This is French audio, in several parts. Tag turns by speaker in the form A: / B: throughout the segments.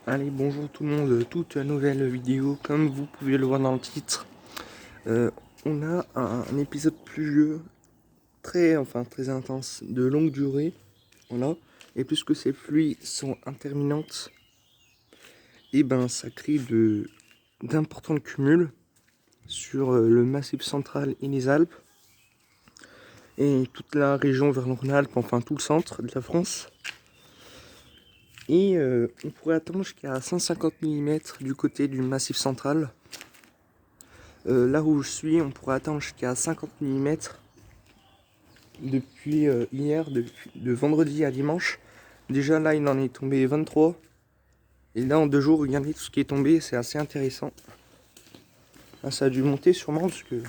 A: Allez, bonjour tout le monde, toute nouvelle vidéo, comme vous pouvez le voir dans le titre. On a un épisode pluvieux, très intense, de longue durée, voilà. Et puisque ces pluies sont interminentes, et ben ça crée d'importants cumuls sur le Massif central et les Alpes, et toute la région vers Rhône-Alpes, enfin tout le centre de la France. Et on pourrait attendre jusqu'à 150 mm du côté du Massif central. Là où je suis, on pourrait attendre jusqu'à 50 mm depuis hier, de vendredi à dimanche. Déjà là, il en est tombé 23. Et là, en 2 jours, regardez tout ce qui est tombé, c'est assez intéressant. Là, ça a dû monter sûrement parce que...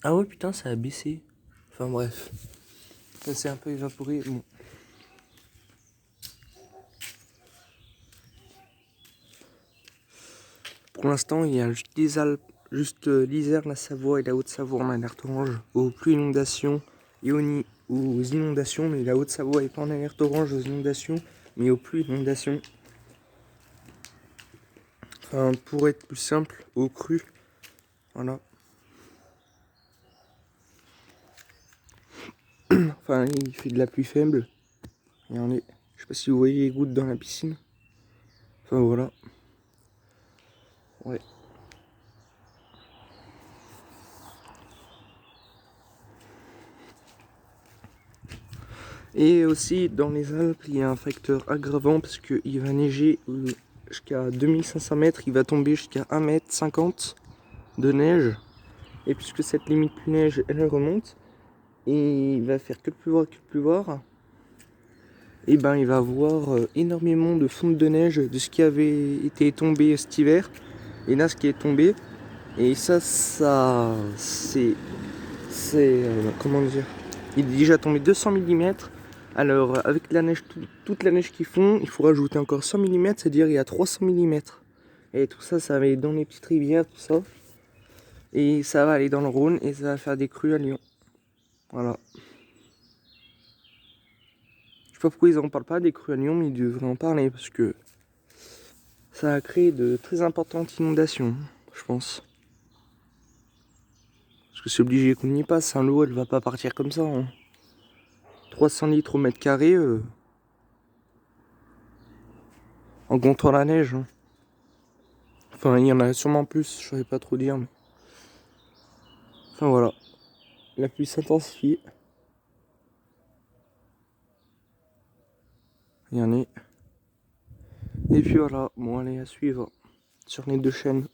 A: Ah ouais, putain, ça a baissé. Enfin bref, ça s'est un peu évaporé. Bon. Pour l'instant, il y a juste les Alpes, juste l'Isère, la Savoie et la Haute-Savoie en alerte orange aux pluies inondations et aux inondations, mais la Haute-Savoie n'est pas en alerte orange aux inondations, mais aux pluies inondations. Enfin, pour être plus simple, aux crues. Voilà. Enfin, il fait de la pluie faible. Regardez, je sais pas si vous voyez les gouttes dans la piscine. Enfin voilà. Ouais. Et aussi dans les Alpes, il y a un facteur aggravant parce qu'il va neiger jusqu'à 2500 mètres, il va tomber jusqu'à 1,50 m de neige. Et puisque cette limite plus neige, elle remonte, et il va faire que pleuvoir, et ben il va avoir énormément de fonte de neige de ce qui avait été tombé cet hiver. Et là, ce qui est tombé, et ça c'est comment dire, il est déjà tombé 200 mm. Alors avec la neige, toute la neige qu'ils font, il faut rajouter encore 100 mm, c'est-à-dire il y a 300 mm. Et tout ça, ça va aller dans les petites rivières, tout ça. Et ça va aller dans le Rhône et ça va faire des crues à Lyon. Voilà. Je sais pas pourquoi ils en parlent pas des crues à Lyon, mais ils devraient en parler parce que ça a créé de très importantes inondations, je pense. Parce que c'est obligé qu'on y passe, hein, l'eau elle va pas partir comme ça. Hein. 300 litres au mètre carré en comptant la neige. Hein. Enfin, il y en a sûrement plus, je saurais pas trop dire. Mais... Enfin voilà, la pluie s'intensifie. Il y en a. Et puis voilà, bon allez à suivre sur les 2 chaînes.